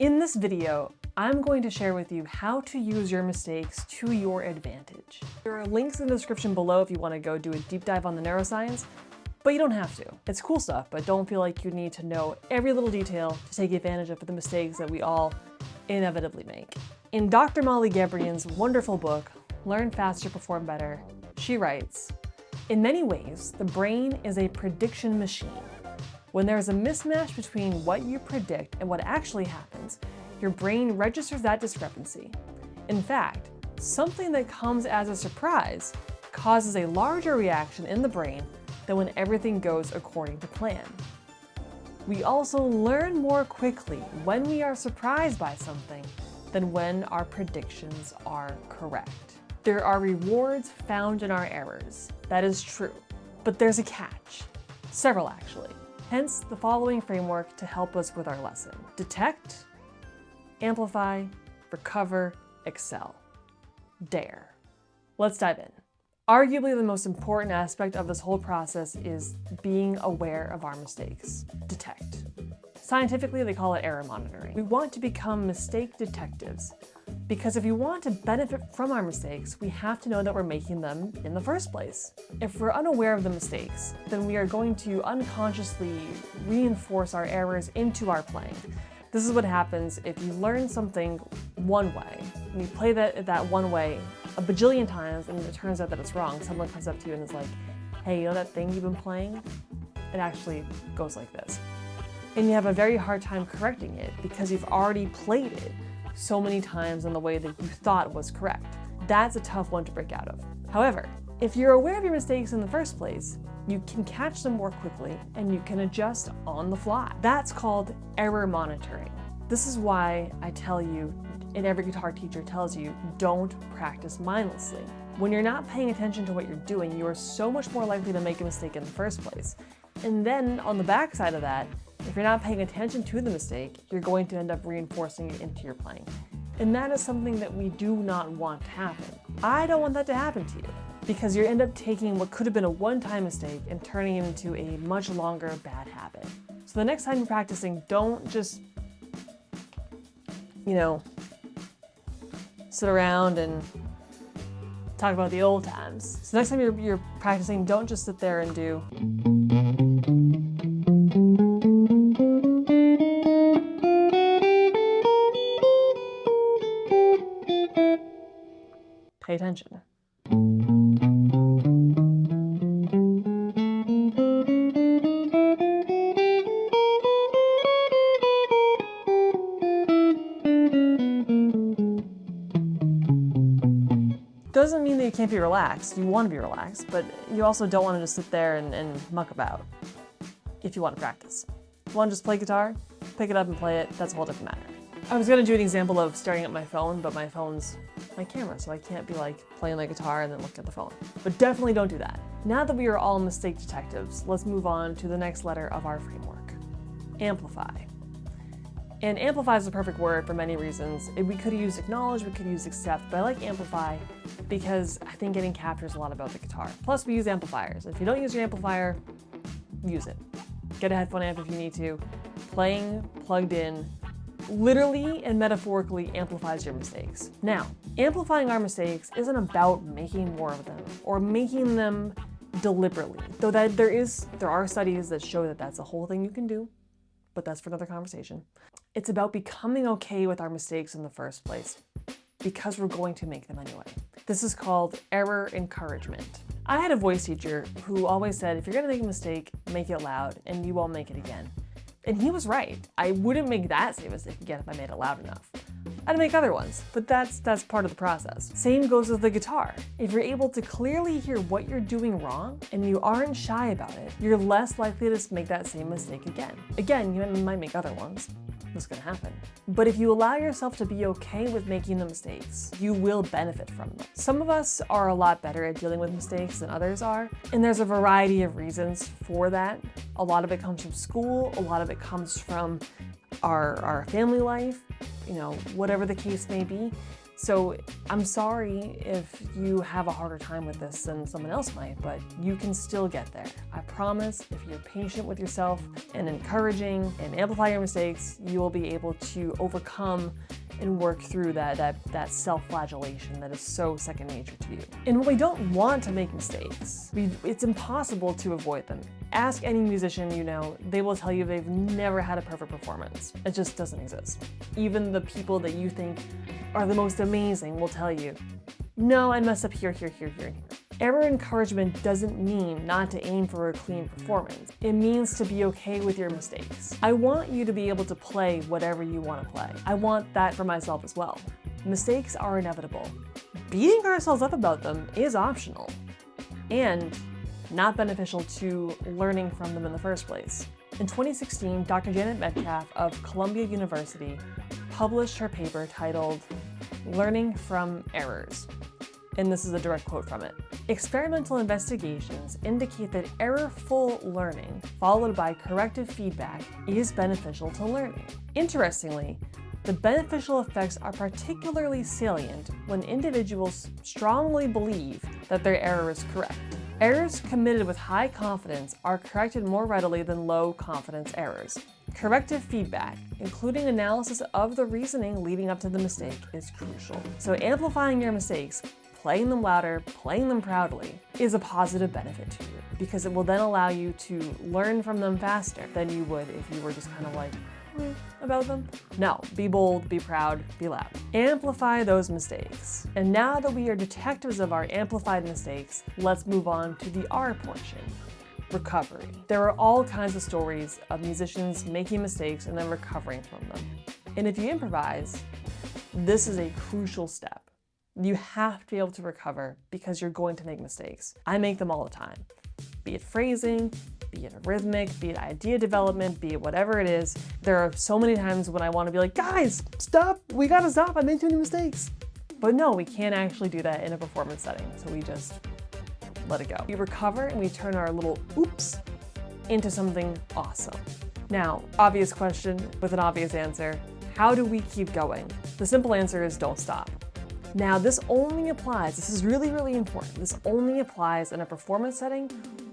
In this video, I'm going to share with you how to use your mistakes to your advantage. There are links in the description below if you want to go do a deep dive on the neuroscience, but you don't have to. It's cool stuff, but don't feel like you need to know every little detail to take advantage of the mistakes that we all inevitably make. In Dr. Molly Gabrian's wonderful book, Learn Faster, Perform Better, she writes, "In many ways, the brain is a prediction machine. When there is a mismatch between what you predict and what actually happens, your brain registers that discrepancy. In fact, something that comes as a surprise causes a larger reaction in the brain than when everything goes according to plan. We also learn more quickly when we are surprised by something than when our predictions are correct. There are rewards found in our errors. That is true, but there's a catch. Several, actually. Hence the following framework to help us with our lesson. Detect, amplify, recover, excel. Dare. Let's dive in. Arguably the most important aspect of this whole process is being aware of our mistakes. Detect. Scientifically, they call it error monitoring. We want to become mistake detectives because if we want to benefit from our mistakes, we have to know that we're making them in the first place. If we're unaware of the mistakes, then we are going to unconsciously reinforce our errors into our playing. This is what happens if you learn something one way, and you play that one way a bajillion times, and it turns out that it's wrong. Someone comes up to you and is like, hey, you know that thing you've been playing? It actually goes like this. And you have a very hard time correcting it because you've already played it so many times in the way that you thought was correct. That's a tough one to break out of. However, if you're aware of your mistakes in the first place, you can catch them more quickly and you can adjust on the fly. That's called error monitoring. This is why I tell you, and every guitar teacher tells you, don't practice mindlessly. When you're not paying attention to what you're doing, you are so much more likely to make a mistake in the first place. And then on the backside of that, if you're not paying attention to the mistake, you're going to end up reinforcing it into your playing. And that is something that we do not want to happen. I don't want that to happen to you because you end up taking what could have been a one-time mistake and turning it into a much longer bad habit. So the next time you're practicing, don't just, sit around and talk about the old times. So next time you're practicing, don't just sit there and do. Pay attention. Doesn't mean that you can't be relaxed. You want to be relaxed, but you also don't want to just sit there and muck about if you want to practice. If you want to just play guitar, pick it up and play it. That's a whole different matter. I was going to do an example of staring at my phone, but my phone's my camera, so I can't be like playing my guitar and then look at the phone. But definitely don't do that. Now that we are all mistake detectives, let's move on to the next letter of our framework. Amplify. And amplify is the perfect word for many reasons. We could use acknowledge, we could use accept, but I like amplify because I think it captures a lot about the guitar. Plus we use amplifiers. If you don't use your amplifier, use it. Get a headphone amp if you need to. Playing plugged in literally and metaphorically amplifies your mistakes. Now, amplifying our mistakes isn't about making more of them or making them deliberately, though that there are studies that show that that's a whole thing you can do, but that's for another conversation. It's about becoming okay with our mistakes in the first place because we're going to make them anyway. This is called error encouragement. I had a voice teacher who always said, if you're gonna make a mistake, make it loud and you won't make it again. And he was right. I wouldn't make that same mistake again if I made it loud enough. I'd make other ones, but that's part of the process. Same goes with the guitar. If you're able to clearly hear what you're doing wrong and you aren't shy about it, you're less likely to make that same mistake again. Again, you might make other ones. That's gonna happen. But if you allow yourself to be okay with making the mistakes, you will benefit from them. Some of us are a lot better at dealing with mistakes than others are, and there's a variety of reasons for that. A lot of it comes from school, a lot of it comes from our family life, whatever the case may be. So I'm sorry if you have a harder time with this than someone else might, but you can still get there. I promise if you're patient with yourself and encouraging and amplify your mistakes, you will be able to overcome and work through that self-flagellation that is so second nature to you. And when we don't want to make mistakes, it's impossible to avoid them. Ask any musician you know, they will tell you they've never had a perfect performance. It just doesn't exist. Even the people that you think are the most amazing will tell you, no, I messed up here, here, here, here, and here. Error encouragement doesn't mean not to aim for a clean performance. It means to be okay with your mistakes. I want you to be able to play whatever you want to play. I want that for myself as well. Mistakes are inevitable. Beating ourselves up about them is optional and not beneficial to learning from them in the first place. In 2016, Dr. Janet Metcalf of Columbia University published her paper titled "Learning from Errors." And this is a direct quote from it. Experimental investigations indicate that errorful learning, followed by corrective feedback, is beneficial to learning. Interestingly, the beneficial effects are particularly salient when individuals strongly believe that their error is correct. Errors committed with high confidence are corrected more readily than low confidence errors. Corrective feedback, including analysis of the reasoning leading up to the mistake, is crucial. So amplifying your mistakes, playing them louder, playing them proudly, is a positive benefit to you because it will then allow you to learn from them faster than you would if you were just kind of like, about them. No, be bold, be proud, be loud. Amplify those mistakes. And now that we are detectives of our amplified mistakes, let's move on to the R portion. Recovery. There are all kinds of stories of musicians making mistakes and then recovering from them. And if you improvise, this is a crucial step. You have to be able to recover because you're going to make mistakes. I make them all the time. Be it phrasing, be it rhythmic, be it idea development, be it whatever it is. There are so many times when I want to be like, guys, stop, we gotta stop, I made too many mistakes. But no, we can't actually do that in a performance setting, so we just let it go. We recover and we turn our little oops into something awesome. Now, obvious question with an obvious answer, how do we keep going? The simple answer is don't stop. Now, this only applies, this is really, really important, this only applies in a performance setting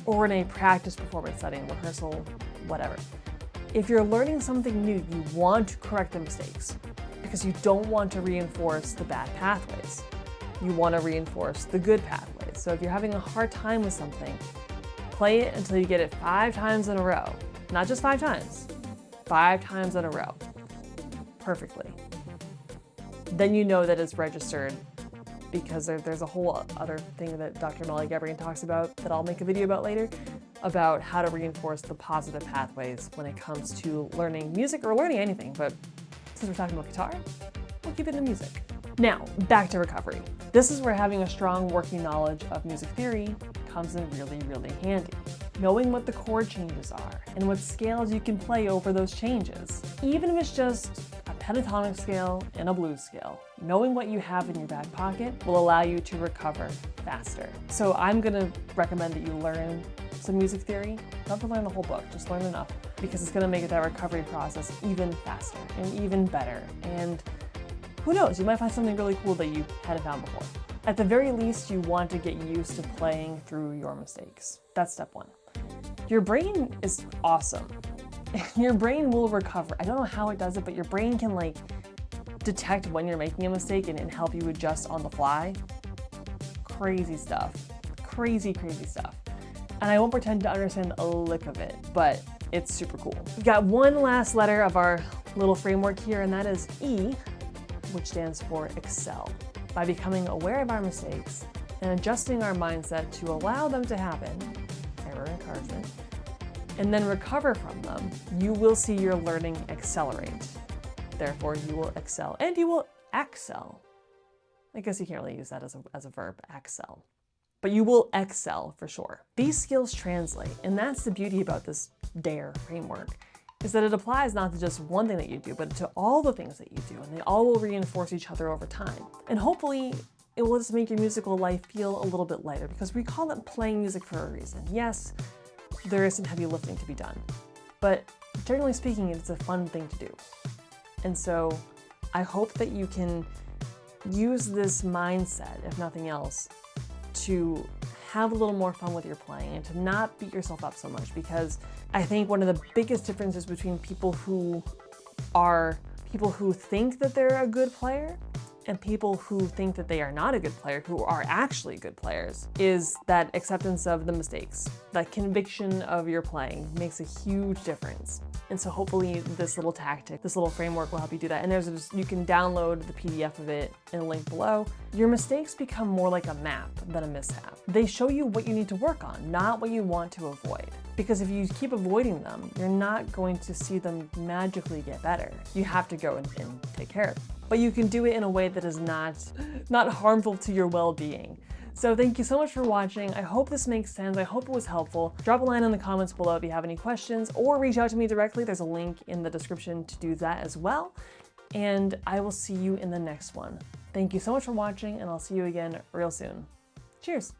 or in a practice performance setting, rehearsal, whatever. If you're learning something new, you want to correct the mistakes because you don't want to reinforce the bad pathways. You want to reinforce the good pathways. So if you're having a hard time with something, play it until you get it 5 times in a row. Not just 5 times, 5 times in a row, perfectly. Then you know that it's registered because there's a whole other thing that Dr. Molly Gebrian talks about that I'll make a video about later, about how to reinforce the positive pathways when it comes to learning music or learning anything, but since we're talking about guitar, we'll keep it in music. Now, back to recovery. This is where having a strong working knowledge of music theory comes in really, really handy. Knowing what the chord changes are and what scales you can play over those changes. Even if it's just a pentatonic scale and a blues scale, knowing what you have in your back pocket will allow you to recover faster. So I'm gonna recommend that you learn some music theory. Not to learn the whole book, just learn enough because it's gonna make that recovery process even faster and even better. And who knows, you might find something really cool that you hadn't found before. At the very least, you want to get used to playing through your mistakes. That's step 1. Your brain is awesome. Your brain will recover. I don't know how it does it, but your brain can like detect when you're making a mistake and help you adjust on the fly. Crazy stuff. Crazy, crazy stuff. And I won't pretend to understand a lick of it, but it's super cool. We've got one last letter of our little framework here, and that is E, which stands for excel. By becoming aware of our mistakes and adjusting our mindset to allow them to happen, error encouragement, and then recover from them, you will see your learning accelerate. Therefore, you will excel and you will excel. I guess you can't really use that as a verb, excel. But you will excel for sure. These skills translate, and that's the beauty about this DARE framework, is that it applies not to just one thing that you do, but to all the things that you do, and they all will reinforce each other over time. And hopefully, it will just make your musical life feel a little bit lighter, because we call it playing music for a reason. Yes, there is some heavy lifting to be done, but generally speaking, it's a fun thing to do. And so I hope that you can use this mindset, if nothing else, to have a little more fun with your playing and to not beat yourself up so much, because I think one of the biggest differences between people who think that they're a good player and people who think that they are not a good player, who are actually good players, is that acceptance of the mistakes. That conviction of your playing makes a huge difference. And so hopefully this little tactic, this little framework will help you do that. And you can download the PDF of it in a link below. Your mistakes become more like a map than a mishap. They show you what you need to work on, not what you want to avoid. Because if you keep avoiding them, you're not going to see them magically get better. You have to go and take care of them. But you can do it in a way that is not harmful to your well-being. So thank you so much for watching. I hope this makes sense. I hope it was helpful. Drop a line in the comments below if you have any questions, or reach out to me directly. There's a link in the description to do that as well. And I will see you in the next one. Thank you so much for watching, and I'll see you again real soon. Cheers.